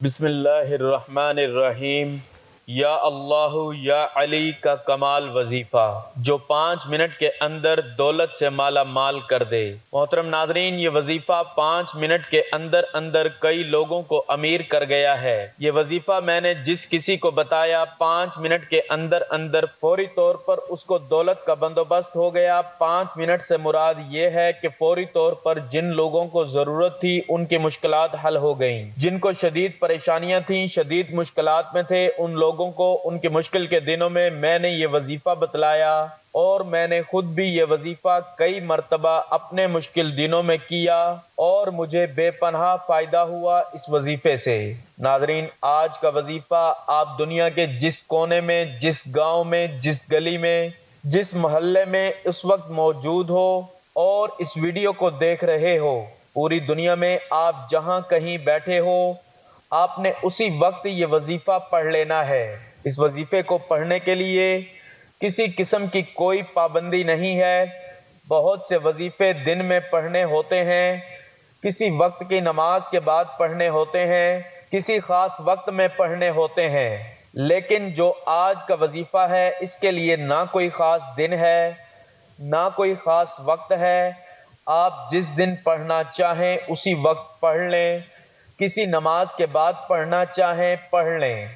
بسم اللہ الرحمن الرحیم۔ یا اللہ یا علی کا کمال وظیفہ جو 5 منٹ کے اندر دولت سے مالا مال کر دے۔ محترم ناظرین، یہ وظیفہ 5 منٹ کے اندر اندر کئی لوگوں کو امیر کر گیا ہے۔ یہ وظیفہ میں نے جس کسی کو بتایا 5 منٹ کے اندر اندر فوری طور پر اس کو دولت کا بندوبست ہو گیا۔ 5 منٹ سے مراد یہ ہے کہ فوری طور پر جن لوگوں کو ضرورت تھی ان کی مشکلات حل ہو گئیں، جن کو شدید پریشانیاں تھیں، شدید مشکلات میں تھے، ان لوگوں کو ان کے مشکل کے دنوں میں نے یہ وظیفہ بتلایا، اور میں نے خود بھی یہ وظیفہ کئی مرتبہ اپنے مشکل دنوں میں کیا اور مجھے بے پناہ فائدہ ہوا اس وظیفے سے۔ ناظرین، آج کا وظیفہ آپ دنیا کے جس کونے میں، جس گاؤں میں، جس گلی میں، جس محلے میں اس وقت موجود ہو اور اس ویڈیو کو دیکھ رہے ہو، پوری دنیا میں آپ جہاں کہیں بیٹھے ہو، آپ نے اسی وقت یہ وظیفہ پڑھ لینا ہے۔ اس وظیفے کو پڑھنے کے لیے کسی قسم کی کوئی پابندی نہیں ہے۔ بہت سے وظیفے دن میں پڑھنے ہوتے ہیں، کسی وقت کی نماز کے بعد پڑھنے ہوتے ہیں، کسی خاص وقت میں پڑھنے ہوتے ہیں، لیکن جو آج کا وظیفہ ہے اس کے لیے نہ کوئی خاص دن ہے، نہ کوئی خاص وقت ہے۔ آپ جس دن پڑھنا چاہیں اسی وقت پڑھ لیں، کسی نماز کے بعد پڑھنا چاہیں پڑھ لیں۔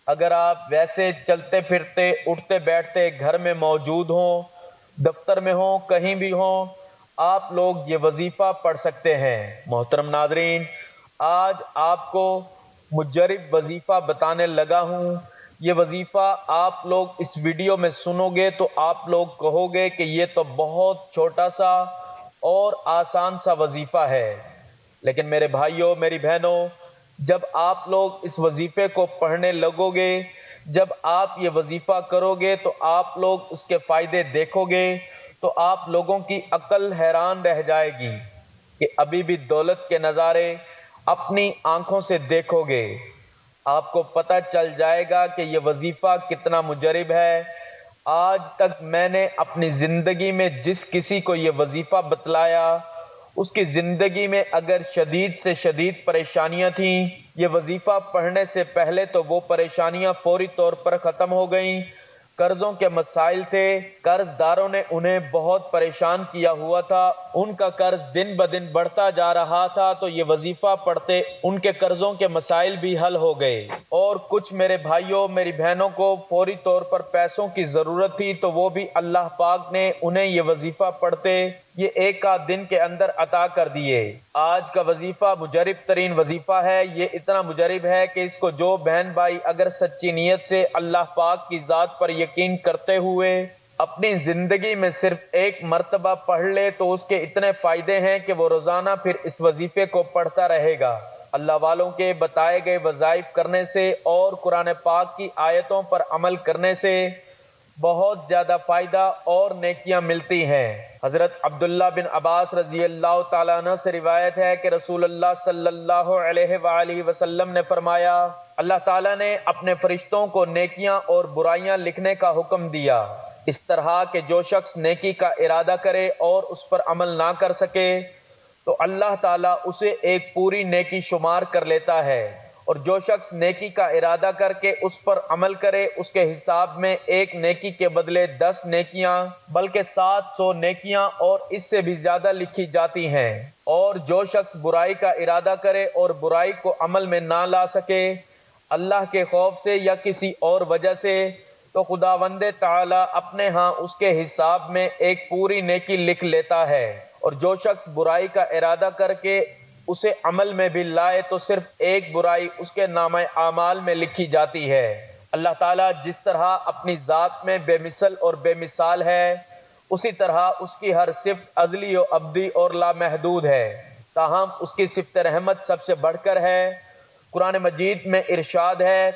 اگر آپ ویسے چلتے پھرتے، اٹھتے بیٹھتے گھر میں موجود ہوں، دفتر میں ہوں، کہیں بھی ہوں، آپ لوگ یہ وظیفہ پڑھ سکتے ہیں۔ محترم ناظرین، آج آپ کو مجرب وظیفہ بتانے لگا ہوں۔ یہ وظیفہ آپ لوگ اس ویڈیو میں سنو گے تو آپ لوگ کہو گے کہ یہ تو بہت چھوٹا سا اور آسان سا وظیفہ ہے، لیکن میرے بھائیوں، میری بہنوں، جب آپ لوگ اس وظیفے کو پڑھنے لگو گے، جب آپ یہ وظیفہ کرو گے تو آپ لوگ اس کے فائدے دیکھو گے تو آپ لوگوں کی عقل حیران رہ جائے گی کہ ابھی بھی دولت کے نظارے اپنی آنکھوں سے دیکھو گے۔ آپ کو پتہ چل جائے گا کہ یہ وظیفہ کتنا مجرب ہے۔ آج تک میں نے اپنی زندگی میں جس کسی کو یہ وظیفہ بتلایا، اس کی زندگی میں اگر شدید سے شدید پریشانیاں تھیں، یہ وظیفہ پڑھنے سے پہلے تو وہ پریشانیاں فوری طور پر ختم ہو گئیں۔ قرضوں کے مسائل تھے، قرض داروں نے انہیں بہت پریشان کیا ہوا تھا، ان کا قرض دن بدن بڑھتا جا رہا تھا، تو یہ وظیفہ پڑھتے ان کے قرضوں کے مسائل بھی حل ہو گئے۔ اور کچھ میرے بھائیوں، میری بہنوں کو فوری طور پر پیسوں کی ضرورت تھی، تو وہ بھی اللہ پاک نے انہیں یہ وظیفہ پڑھتے یہ ایک آدھ دن کے اندر عطا کر دیے۔ آج کا وظیفہ مجرب ترین وظیفہ ہے۔ یہ اتنا مجرب ہے کہ اس کو جو بہن بھائی اگر سچی نیت سے اللہ پاک کی ذات پر یقین کرتے ہوئے اپنی زندگی میں صرف ایک مرتبہ پڑھ لے تو اس کے اتنے فائدے ہیں کہ وہ روزانہ پھر اس وظیفے کو پڑھتا رہے گا۔ اللہ والوں کے بتائے گئے وظائف کرنے سے اور قرآن پاک کی آیتوں پر عمل کرنے سے بہت زیادہ فائدہ اور نیکیاں ملتی ہیں۔ حضرت عبداللہ بن عباس رضی اللہ تعالیٰ عنہ سے روایت ہے کہ رسول اللہ صلی اللہ علیہ وآلہ وسلم نے فرمایا، اللہ تعالیٰ نے اپنے فرشتوں کو نیکیاں اور برائیاں لکھنے کا حکم دیا، اس طرح کہ جو شخص نیکی کا ارادہ کرے اور اس پر عمل نہ کر سکے تو اللہ تعالیٰ اسے ایک پوری نیکی شمار کر لیتا ہے، اور جو شخص نیکی کا ارادہ کر کے اس پر عمل کرے اس کے حساب میں ایک نیکی کے بدلے 10 نیکیاں بلکہ 700 نیکیاں اور اس سے بھی زیادہ لکھی جاتی ہیں۔ اور جو شخص برائی کا ارادہ کرے اور برائی کو عمل میں نہ لا سکے اللہ کے خوف سے یا کسی اور وجہ سے، تو خداوند تعالی اپنے ہاں اس کے حساب میں ایک پوری نیکی لکھ لیتا ہے، اور جو شخص برائی کا ارادہ کر کے اسے عمل میں بھی لائے تو صرف ایک برائی اس کے نامہ اعمال میں لکھی جاتی ہے۔ اللہ تعالیٰ جس طرح اپنی ذات میں بے مثل اور بے مثال ہے، اسی طرح اس کی ہر صفت ازلی و ابدی اور لامحدود ہے، تاہم اس کی صفت رحمت سب سے بڑھ کر ہے۔ قرآن مجید میں ارشاد ہے،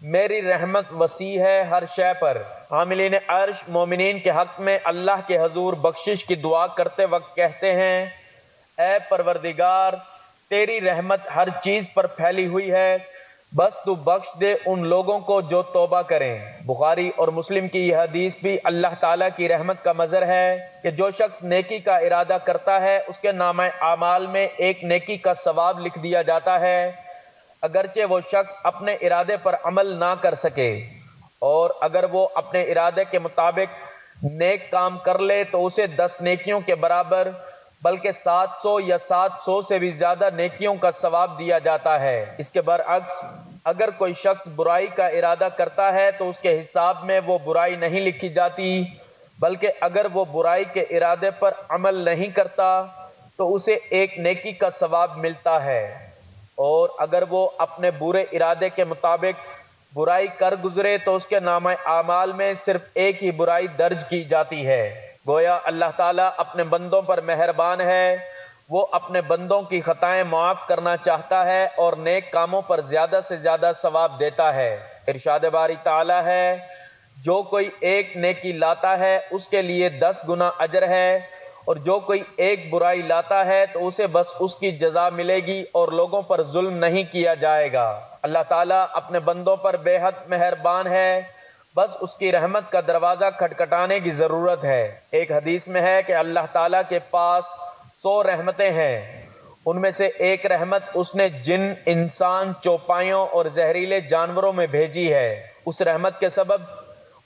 میری رحمت وسیع ہے ہر شے پر۔ حاملین عرش مومنین کے حق میں اللہ کے حضور بخشش کی دعا کرتے وقت کہتے ہیں، اے پروردگار، تیری رحمت ہر چیز پر پھیلی ہوئی ہے، بس تو بخش دے ان لوگوں کو جو توبہ کریں۔ بخاری اور مسلم کی یہ حدیث بھی اللہ تعالیٰ کی رحمت کا مظہر ہے کہ جو شخص نیکی کا ارادہ کرتا ہے اس کے نامہ اعمال میں ایک نیکی کا ثواب لکھ دیا جاتا ہے، اگرچہ وہ شخص اپنے ارادے پر عمل نہ کر سکے، اور اگر وہ اپنے ارادے کے مطابق نیک کام کر لے تو اسے 10 نیکیوں کے برابر بلکہ 700 یا 700 سے بھی زیادہ نیکیوں کا ثواب دیا جاتا ہے۔ اس کے برعکس اگر کوئی شخص برائی کا ارادہ کرتا ہے تو اس کے حساب میں وہ برائی نہیں لکھی جاتی، بلکہ اگر وہ برائی کے ارادے پر عمل نہیں کرتا تو اسے ایک نیکی کا ثواب ملتا ہے، اور اگر وہ اپنے برے ارادے کے مطابق برائی کر گزرے تو اس کے نامہ اعمال میں صرف ایک ہی برائی درج کی جاتی ہے۔ گویا اللہ تعالیٰ اپنے بندوں پر مہربان ہے، وہ اپنے بندوں کی خطائیں معاف کرنا چاہتا ہے اور نیک کاموں پر زیادہ سے زیادہ ثواب دیتا ہے۔ ارشاد باری تعالیٰ ہے، جو کوئی ایک نیکی لاتا ہے اس کے لیے 10 گنا اجر ہے، اور جو کوئی ایک برائی لاتا ہے تو اسے بس اس کی جزا ملے گی اور لوگوں پر ظلم نہیں کیا جائے گا۔ اللہ تعالیٰ اپنے بندوں پر بے حد مہربان ہے، بس اس کی رحمت کا دروازہ کھٹکھٹانے کی ضرورت ہے۔ ایک حدیث میں ہے کہ اللہ تعالیٰ کے پاس 100 رحمتیں ہیں، ان میں سے ایک رحمت اس نے جن، انسان، چوپایوں اور زہریلے جانوروں میں بھیجی ہے۔ اس رحمت کے سبب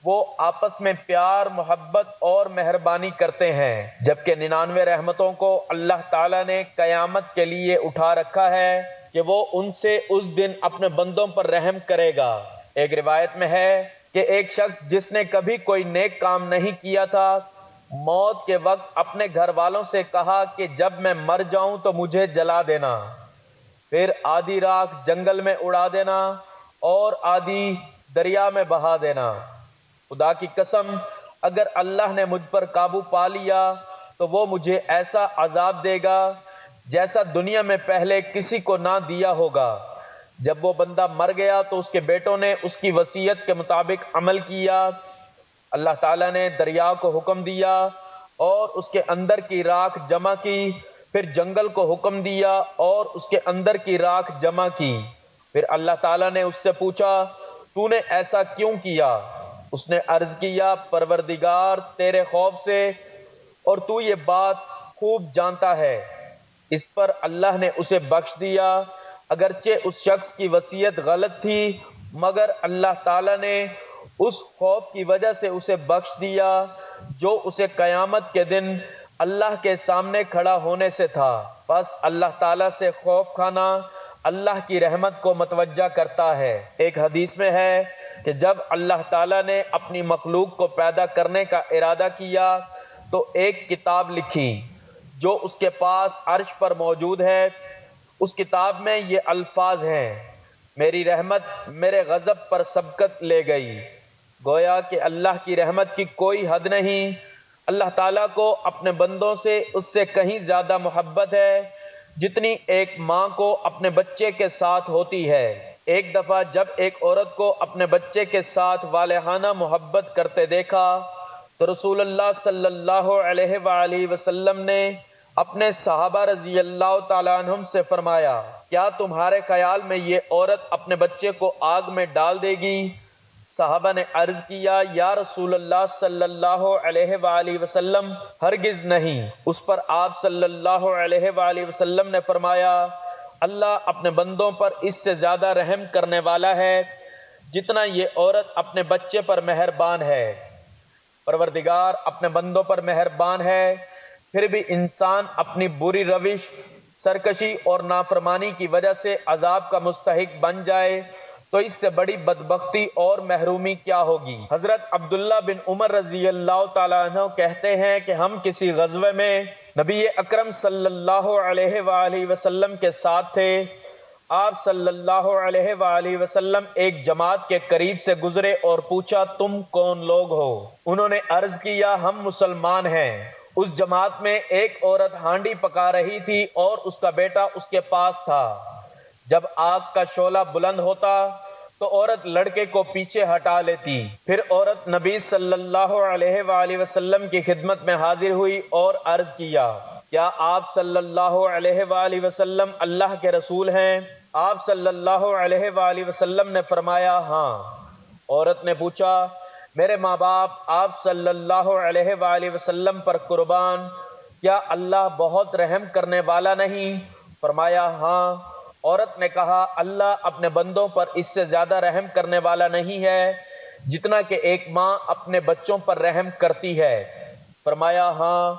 وہ آپس میں پیار، محبت اور مہربانی کرتے ہیں، جبکہ 99 رحمتوں کو اللہ تعالیٰ نے قیامت کے لیے اٹھا رکھا ہے کہ وہ ان سے اس دن اپنے بندوں پر رحم کرے گا۔ ایک روایت میں ہے کہ ایک شخص جس نے کبھی کوئی نیک کام نہیں کیا تھا، موت کے وقت اپنے گھر والوں سے کہا کہ جب میں مر جاؤں تو مجھے جلا دینا، پھر آدھی راکھ جنگل میں اڑا دینا اور آدھی دریا میں بہا دینا۔ خدا کی قسم، اگر اللہ نے مجھ پر قابو پا لیا تو وہ مجھے ایسا عذاب دے گا جیسا دنیا میں پہلے کسی کو نہ دیا ہوگا۔ جب وہ بندہ مر گیا تو اس کے بیٹوں نے اس کی وصیت کے مطابق عمل کیا۔ اللہ تعالیٰ نے دریا کو حکم دیا اور اس کے اندر کی راکھ جمع کی، پھر جنگل کو حکم دیا اور اس کے اندر کی راکھ جمع کی۔ پھر اللہ تعالیٰ نے اس سے پوچھا، تو نے ایسا کیوں کیا؟ اس نے عرض کیا، پروردگار، تیرے خوف سے، اور تو یہ بات خوب جانتا ہے۔ اس پر اللہ نے اسے بخش دیا، اگرچہ اس شخص کی وصیت غلط تھی، مگر اللہ تعالیٰ نے اس خوف کی وجہ سے اسے بخش دیا جو اسے قیامت کے دن اللہ کے سامنے کھڑا ہونے سے تھا۔ بس اللہ تعالیٰ سے خوف کھانا اللہ کی رحمت کو متوجہ کرتا ہے۔ ایک حدیث میں ہے کہ جب اللہ تعالیٰ نے اپنی مخلوق کو پیدا کرنے کا ارادہ کیا تو ایک کتاب لکھی جو اس کے پاس عرش پر موجود ہے۔ اس کتاب میں یہ الفاظ ہیں، میری رحمت میرے غضب پر سبقت لے گئی۔ گویا کہ اللہ کی رحمت کی کوئی حد نہیں۔ اللہ تعالیٰ کو اپنے بندوں سے اس سے کہیں زیادہ محبت ہے جتنی ایک ماں کو اپنے بچے کے ساتھ ہوتی ہے۔ ایک دفعہ جب ایک عورت کو اپنے بچے کے ساتھ والہانہ محبت کرتے دیکھا تو رسول اللہ صلی اللہ علیہ وآلہ وسلم نے اپنے صحابہ رضی اللہ تعالیٰ عنہم سے فرمایا، کیا تمہارے خیال میں یہ عورت اپنے بچے کو آگ میں ڈال دے گی؟ صحابہ نے عرض کیا، یا رسول اللہ صلی اللہ علیہ وآلہ وسلم، ہرگز نہیں۔ اس پر آپ صلی اللہ علیہ وآلہ وسلم نے فرمایا، اللہ اپنے بندوں پر اس سے زیادہ رحم کرنے والا ہے جتنا یہ عورت اپنے بچے پر مہربان ہے۔ پروردگار اپنے بندوں پر مہربان ہے، پھر بھی انسان اپنی بری روش، سرکشی اور نافرمانی کی وجہ سے عذاب کا مستحق بن جائے تو اس سے بڑی بدبختی اور محرومی کیا ہوگی۔ حضرت عبداللہ بن عمر رضی اللہ تعالیٰ عنہ کہتے ہیں کہ ہم کسی غزوے میں نبی اکرم صلی اللہ علیہ وآلہ وسلم کے ساتھ تھے۔ آپ صلی اللہ علیہ وآلہ وسلم ایک جماعت کے قریب سے گزرے اور پوچھا، تم کون لوگ ہو؟ انہوں نے عرض کیا، ہم مسلمان ہیں۔ اس جماعت میں ایک عورت ہانڈی پکا رہی تھی اور اس کا بیٹا اس کے پاس تھا۔ جب آگ کا شعلہ بلند ہوتا تو عورت لڑکے کو پیچھے ہٹا لیتی۔ پھر عورت نبی صلی اللہ علیہ وآلہ وسلم کی خدمت میں حاضر ہوئی اور عرض کیا، کیا آپ صلی اللہ علیہ وآلہ وسلم اللہ کے رسول ہیں؟ آپ صلی اللہ علیہ وآلہ وسلم نے فرمایا، ہاں۔ عورت نے پوچھا، میرے ماں باپ آپ صلی اللہ علیہ وآلہ وسلم پر قربان، کیا اللہ بہت رحم کرنے والا نہیں؟ فرمایا، ہاں۔ عورت نے کہا اللہ اپنے بندوں پر اس سے زیادہ رحم کرنے والا نہیں ہے جتنا کہ ایک ماں اپنے بچوں پر رحم کرتی ہے۔ فرمایا ہاں۔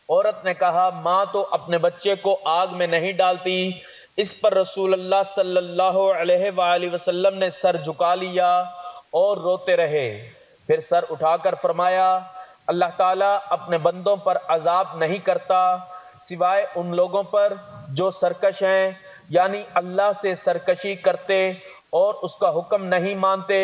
عورت نے کہا ماں تو اپنے بچے کو آگ میں نہیں ڈالتی۔ اس پر رسول اللہ صلی اللہ علیہ وآلہ وسلم نے سر جھکا لیا اور روتے رہے، پھر سر اٹھا کر فرمایا اللہ تعالیٰ اپنے بندوں پر عذاب نہیں کرتا سوائے ان لوگوں پر جو سرکش ہیں، یعنی اللہ سے سرکشی کرتے اور اس کا حکم نہیں مانتے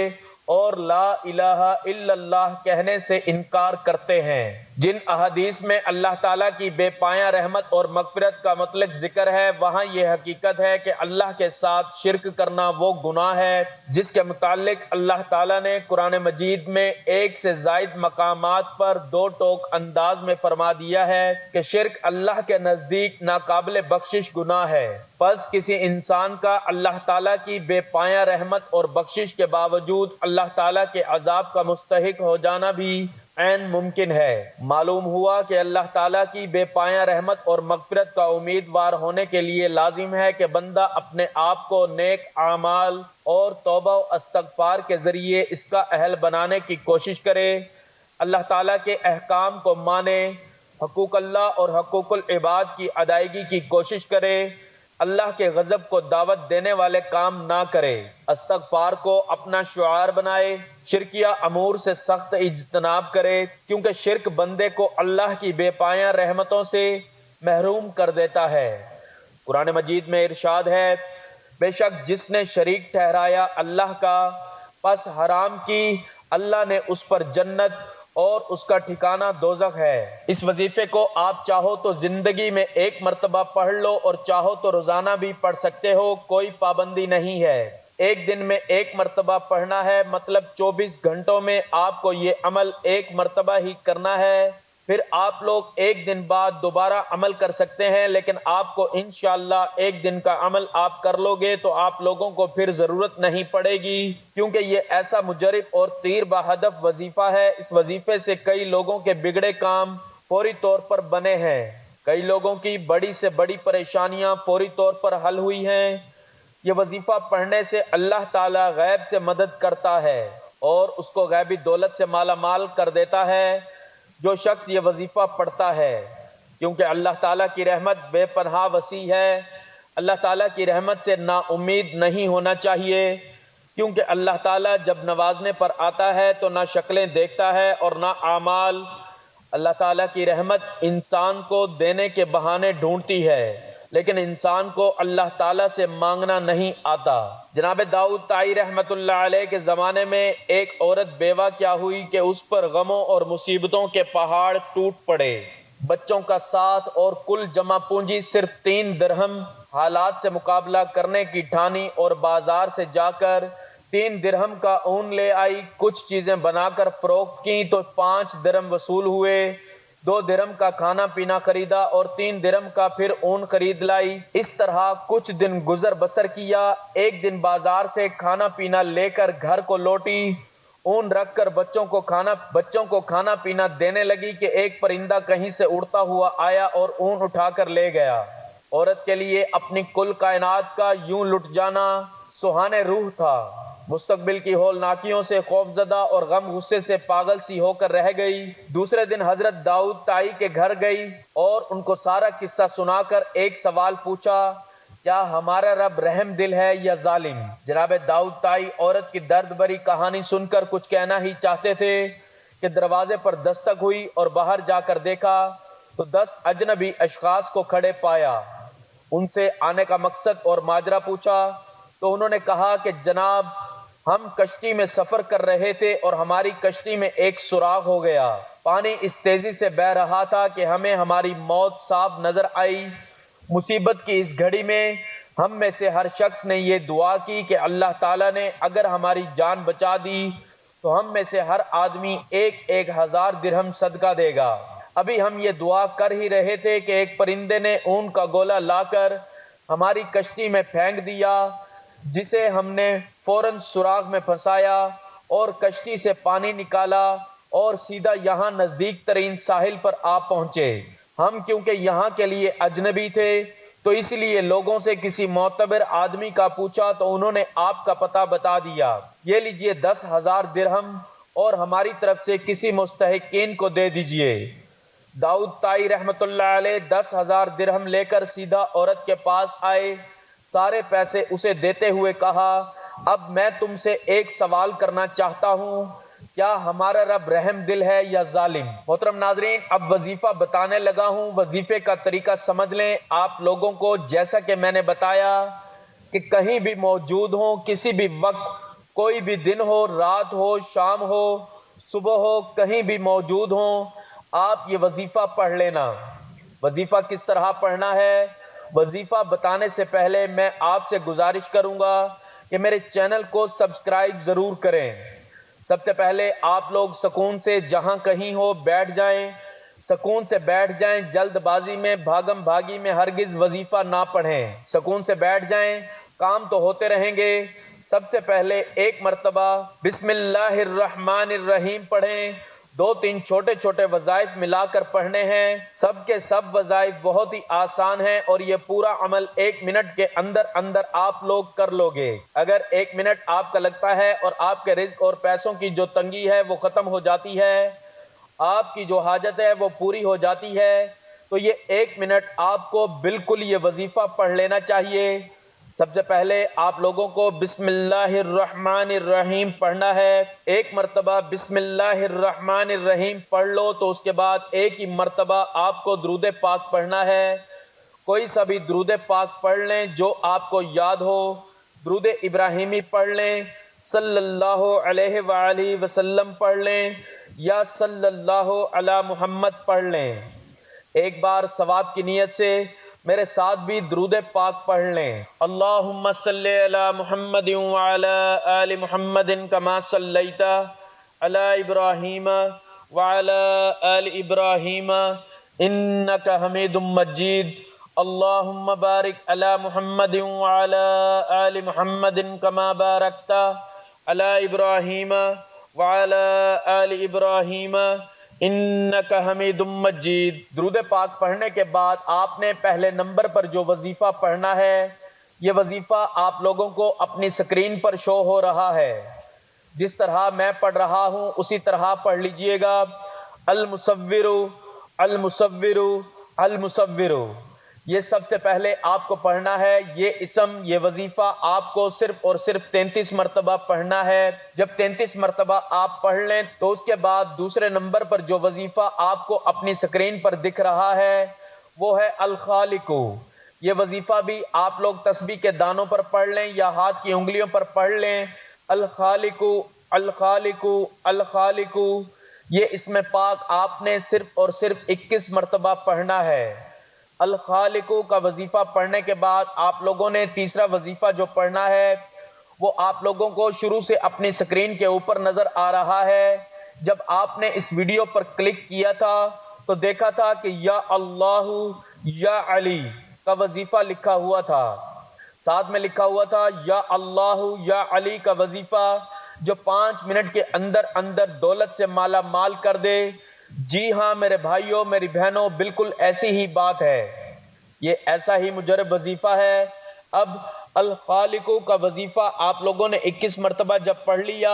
اور لا الہ الا اللہ کہنے سے انکار کرتے ہیں۔ جن احادیث میں اللہ تعالیٰ کی بے پایہ رحمت اور مغفرت کا مطلق ذکر ہے، وہاں یہ حقیقت ہے کہ اللہ کے ساتھ شرک کرنا وہ گناہ ہے جس کے متعلق اللہ تعالیٰ نے قرآن مجید میں ایک سے زائد مقامات پر دو ٹوک انداز میں فرما دیا ہے کہ شرک اللہ کے نزدیک ناقابل بخشش گناہ ہے۔ پس کسی انسان کا اللہ تعالیٰ کی بے پایہ رحمت اور بخشش کے باوجود اللہ تعالیٰ کے عذاب کا مستحق ہو جانا بھی عین ممکن ہے۔ معلوم ہوا کہ اللہ تعالیٰ کی بے پایہ رحمت اور مغفرت کا امیدوار ہونے کے لیے لازم ہے کہ بندہ اپنے آپ کو نیک اعمال اور توبہ و استغفار کے ذریعے اس کا اہل بنانے کی کوشش کرے، اللہ تعالیٰ کے احکام کو مانے، حقوق اللہ اور حقوق العباد کی ادائیگی کی کوشش کرے، اللہ کے غضب کو دعوت دینے والے کام نہ کرے، استغفار کو اپنا شعار بنائے، شرکیہ امور سے سخت اجتناب کرے، کیونکہ شرک بندے کو اللہ کی بے پایہ رحمتوں سے محروم کر دیتا ہے۔ قرآن مجید میں ارشاد ہے بے شک جس نے شریک ٹھہرایا اللہ کا پس حرام کی اللہ نے اس پر جنت اور اس کا ٹھکانہ دوزخ ہے۔ اس وظیفے کو آپ چاہو تو زندگی میں ایک مرتبہ پڑھ لو اور چاہو تو روزانہ بھی پڑھ سکتے ہو، کوئی پابندی نہیں ہے۔ ایک دن میں ایک مرتبہ پڑھنا ہے، مطلب 24 گھنٹوں میں آپ کو یہ عمل ایک مرتبہ ہی کرنا ہے، پھر آپ لوگ ایک دن بعد دوبارہ عمل کر سکتے ہیں، لیکن آپ کو انشاءاللہ ایک دن کا عمل آپ کر لو گے تو آپ لوگوں کو پھر ضرورت نہیں پڑے گی، کیونکہ یہ ایسا مجرب اور تیر بہدف وظیفہ ہے۔ اس وظیفے سے کئی لوگوں کے بگڑے کام فوری طور پر بنے ہیں، کئی لوگوں کی بڑی سے بڑی پریشانیاں فوری طور پر حل ہوئی ہیں۔ یہ وظیفہ پڑھنے سے اللہ تعالیٰ غیب سے مدد کرتا ہے اور اس کو غیبی دولت سے مالا مال کر دیتا ہے جو شخص یہ وظیفہ پڑھتا ہے، کیونکہ اللہ تعالیٰ کی رحمت بے پناہ وسیع ہے۔ اللہ تعالیٰ کی رحمت سے نا امید نہیں ہونا چاہیے، کیونکہ اللہ تعالیٰ جب نوازنے پر آتا ہے تو نہ شکلیں دیکھتا ہے اور نہ اعمال۔ اللہ تعالیٰ کی رحمت انسان کو دینے کے بہانے ڈھونڈتی ہے، لیکن انسان کو اللہ تعالیٰ سے مانگنا نہیں آتا۔ جناب داؤد طائی رحمت اللہ علیہ کے زمانے میں ایک عورت بیوہ کیا ہوئی کہ اس پر غموں اور مصیبتوں کے پہاڑ ٹوٹ پڑے، بچوں کا ساتھ اور کل جمع پونجی صرف 3 درہم حالات سے مقابلہ کرنے کی ٹھانی اور بازار سے جا کر 3 درہم کا اون لے آئی، کچھ چیزیں بنا کر فروخت کی تو 5 درہم وصول ہوئے، 2 درہم کا کھانا پینا خریدا اور 3 درہم کا پھر اون خرید لائی۔ اس طرح کچھ دن گزر بسر کیا۔ ایک دن بازار سے کھانا پینا لے کر گھر کو لوٹی، اون رکھ کر بچوں کو کھانا پینا دینے لگی کہ ایک پرندہ کہیں سے اڑتا ہوا آیا اور اون اٹھا کر لے گیا۔ عورت کے لیے اپنی کل کائنات کا یوں لٹ جانا سہانے روح تھا۔ مستقبل کی ہولناکیوں سے خوف زدہ اور غم غصے سے پاگل سی ہو کر رہ گئی۔ دوسرے دن حضرت داؤد طائی کے گھر گئی اور ان کو سارا قصہ سنا کر ایک سوال پوچھا، کیا ہمارا رب رحم دل ہے یا ظالم؟ جناب داؤد طائی عورت کی درد بھری کہانی سن کر کچھ کہنا ہی چاہتے تھے کہ دروازے پر دستک ہوئی اور باہر جا کر دیکھا تو 10 اجنبی اشخاص کو کھڑے پایا۔ ان سے آنے کا مقصد اور ماجرا پوچھا تو انہوں نے کہا کہ جناب ہم کشتی میں سفر کر رہے تھے اور ہماری کشتی میں ایک سوراخ ہو گیا، پانی اس تیزی سے بہہ رہا تھا کہ ہمیں ہماری موت صاف نظر آئی۔ مصیبت کی اس گھڑی میں ہم میں سے ہر شخص نے یہ دعا کی کہ اللہ تعالیٰ نے اگر ہماری جان بچا دی تو ہم میں سے ہر آدمی 1,000 درہم صدقہ دے گا۔ ابھی ہم یہ دعا کر ہی رہے تھے کہ ایک پرندے نے اون کا گولا لا کر ہماری کشتی میں پھینک دیا، جسے ہم نے فوراً سوراخ میں پھنسایا اور کشتی سے پانی نکالا اور سیدھا یہاں نزدیک ترین ساحل پر آ پہنچے۔ ہم کیونکہ یہاں کے لیے اجنبی تھے تو اس لیے لوگوں سے کسی معتبر آدمی کا پوچھا تو انہوں نے آپ کا پتہ بتا دیا، یہ لیجئے 10,000 درہم اور ہماری طرف سے کسی مستحقین کو دے دیجئے۔ داؤد طائی رحمۃ اللہ علیہ 10,000 درہم لے کر سیدھا عورت کے پاس آئے، سارے پیسے اسے دیتے ہوئے کہا، اب میں تم سے ایک سوال کرنا چاہتا ہوں، کیا ہمارا رب رحم دل ہے یا ظالم؟ محترم ناظرین، اب وظیفہ بتانے لگا ہوں، وظیفے کا طریقہ سمجھ لیں۔ آپ لوگوں کو جیسا کہ میں نے بتایا کہ کہیں بھی موجود ہوں، کسی بھی وقت، کوئی بھی دن ہو، رات ہو، شام ہو، صبح ہو، کہیں بھی موجود ہوں، آپ یہ وظیفہ پڑھ لینا۔ وظیفہ کس طرح پڑھنا ہے؟ وظیفہ بتانے سے پہلے میں آپ سے گزارش کروں گا کہ میرے چینل کو سبسکرائب ضرور کریں۔ سب سے پہلے آپ لوگ سکون سے جہاں کہیں ہو بیٹھ جائیں، سکون سے بیٹھ جائیں، جلد بازی میں، بھاگم بھاگی میں ہرگز وظیفہ نہ پڑھیں، سکون سے بیٹھ جائیں، کام تو ہوتے رہیں گے۔ سب سے پہلے ایک مرتبہ بسم اللہ الرحمن الرحیم پڑھیں، 2-3 چھوٹے چھوٹے وظائف ملا کر پڑھنے ہیں۔ سب کے سب وظائف بہت ہی آسان ہیں اور یہ پورا عمل 1 منٹ کے اندر اندر آپ لوگ کر لو گے۔ اگر 1 منٹ آپ کا لگتا ہے اور آپ کے رزق اور پیسوں کی جو تنگی ہے وہ ختم ہو جاتی ہے، آپ کی جو حاجت ہے وہ پوری ہو جاتی ہے، تو یہ 1 منٹ آپ کو بالکل یہ وظیفہ پڑھ لینا چاہیے۔ سب سے پہلے آپ لوگوں کو بسم اللہ الرحمن الرحیم پڑھنا ہے۔ ایک مرتبہ بسم اللہ الرحمن الرحیم پڑھ لو تو اس کے بعد ایک ہی مرتبہ آپ کو درود پاک پڑھنا ہے۔ کوئی سا بھی درود پاک پڑھ لیں جو آپ کو یاد ہو۔ درود ابراہیمی پڑھ لیں، صلی اللہ علیہ وآلہ وسلم پڑھ لیں، یا صلی اللہ علی محمد پڑھ لیں۔ ایک بار ثواب کی نیت سے میرے ساتھ بھی درود پاک پڑھ لیں۔ اللہم صلی علی محمد وعلی آل محمد کما صلیت علی ابراہیم وعلی آل ابراہیم انک حمید مجید۔ اللہم بارک علی محمد وعلی آل محمد کما بارکت علی ابراہیم وعلی آل ابراہیم انک حمید مجید۔ درود پاک پڑھنے کے بعد آپ نے پہلے نمبر پر جو وظیفہ پڑھنا ہے، یہ وظیفہ آپ لوگوں کو اپنی سکرین پر شو ہو رہا ہے، جس طرح میں پڑھ رہا ہوں اسی طرح پڑھ لیجئے گا۔ المصور المصور المصور، یہ سب سے پہلے آپ کو پڑھنا ہے۔ یہ اسم، یہ وظیفہ آپ کو صرف اور صرف 33 مرتبہ پڑھنا ہے۔ جب 33 مرتبہ آپ پڑھ لیں تو اس کے بعد دوسرے نمبر پر جو وظیفہ آپ کو اپنی سکرین پر دکھ رہا ہے وہ ہے الخالق۔ یہ وظیفہ بھی آپ لوگ تسبیح کے دانوں پر پڑھ لیں یا ہاتھ کی انگلیوں پر پڑھ لیں۔ الخالق الخالق الخالق، یہ اسم پاک آپ نے صرف اور صرف 21 مرتبہ پڑھنا ہے۔ الخالق کا وظیفہ پڑھنے کے بعد آپ لوگوں نے تیسرا وظیفہ جو پڑھنا ہے وہ آپ لوگوں کو شروع سے اپنی سکرین کے اوپر نظر آ رہا ہے۔ جب آپ نے اس ویڈیو پر کلک کیا تھا تو دیکھا تھا کہ یا اللہ یا علی کا وظیفہ لکھا ہوا تھا، ساتھ میں لکھا ہوا تھا یا اللہ یا علی کا وظیفہ جو 5 منٹ کے اندر اندر دولت سے مالا مال کر دے۔ جی ہاں میرے بھائیوں، میری بہنوں، بالکل ایسی ہی بات ہے، یہ ایسا ہی مجرب وظیفہ ہے۔ اب الخالق کا وظیفہ آپ لوگوں نے 21 مرتبہ جب پڑھ لیا،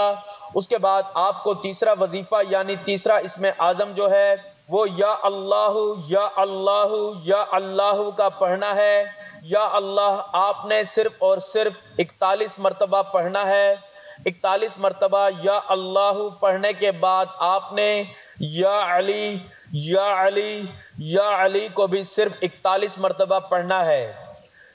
اس کے بعد آپ کو تیسرا وظیفہ یعنی تیسرا اسم اعظم جو ہے وہ یا اللہ یا اللہ یا اللہ کا پڑھنا ہے۔ یا اللہ آپ نے صرف اور صرف 41 مرتبہ پڑھنا ہے۔ 41 مرتبہ یا اللہ پڑھنے کے بعد آپ نے یا علی یا علی یا علی کو بھی صرف 41 مرتبہ پڑھنا ہے۔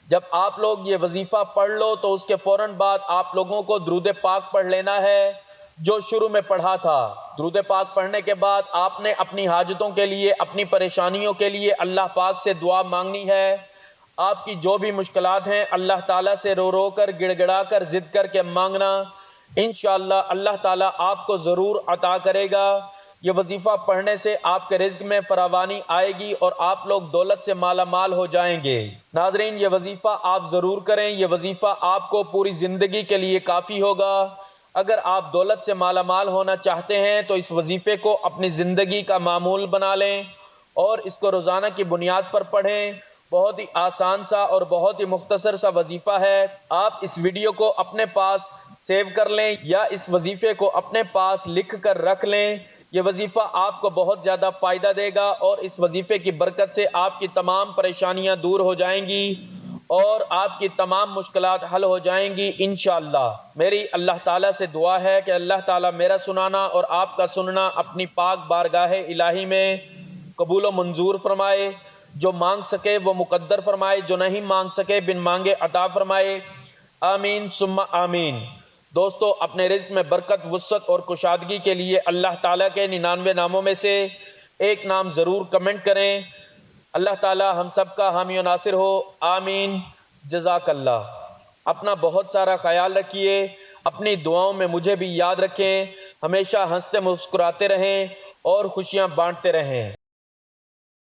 جب آپ لوگ یہ وظیفہ پڑھ لو تو اس کے فوراً بعد آپ لوگوں کو درود پاک پڑھ لینا ہے جو شروع میں پڑھا تھا۔ درود پاک پڑھنے کے بعد آپ نے اپنی حاجتوں کے لیے، اپنی پریشانیوں کے لیے اللہ پاک سے دعا مانگنی ہے۔ آپ کی جو بھی مشکلات ہیں اللہ تعالیٰ سے رو رو کر، گڑ گڑا کر، ضد کر کے مانگنا، انشاءاللہ اللہ تعالیٰ آپ کو ضرور عطا کرے گا۔ یہ وظیفہ پڑھنے سے آپ کے رزق میں فراوانی آئے گی اور آپ لوگ دولت سے مالا مال ہو جائیں گے۔ ناظرین، یہ وظیفہ آپ ضرور کریں، یہ وظیفہ آپ کو پوری زندگی کے لیے کافی ہوگا۔ اگر آپ دولت سے مالا مال ہونا چاہتے ہیں تو اس وظیفے کو اپنی زندگی کا معمول بنا لیں اور اس کو روزانہ کی بنیاد پر پڑھیں۔ بہت ہی آسان سا اور بہت ہی مختصر سا وظیفہ ہے۔ آپ اس ویڈیو کو اپنے پاس سیو کر لیں یا اس وظیفے کو اپنے پاس لکھ کر رکھ لیں۔ یہ وظیفہ آپ کو بہت زیادہ فائدہ دے گا اور اس وظیفے کی برکت سے آپ کی تمام پریشانیاں دور ہو جائیں گی اور آپ کی تمام مشکلات حل ہو جائیں گی انشاءاللہ۔ میری اللہ تعالیٰ سے دعا ہے کہ اللہ تعالیٰ میرا سنانا اور آپ کا سننا اپنی پاک بارگاہ الہی میں قبول و منظور فرمائے۔ جو مانگ سکے وہ مقدر فرمائے، جو نہیں مانگ سکے بن مانگے عطا فرمائے، آمین ثم آمین۔ دوستو، اپنے رزق میں برکت، وسعت اور کشادگی کے لیے اللہ تعالیٰ کے 99 ناموں میں سے ایک نام ضرور کمنٹ کریں۔ اللہ تعالیٰ ہم سب کا حامی و ناصر ہو، آمین۔ جزاک اللہ۔ اپنا بہت سارا خیال رکھیے، اپنی دعاؤں میں مجھے بھی یاد رکھیں، ہمیشہ ہنستے مسکراتے رہیں اور خوشیاں بانٹتے رہیں۔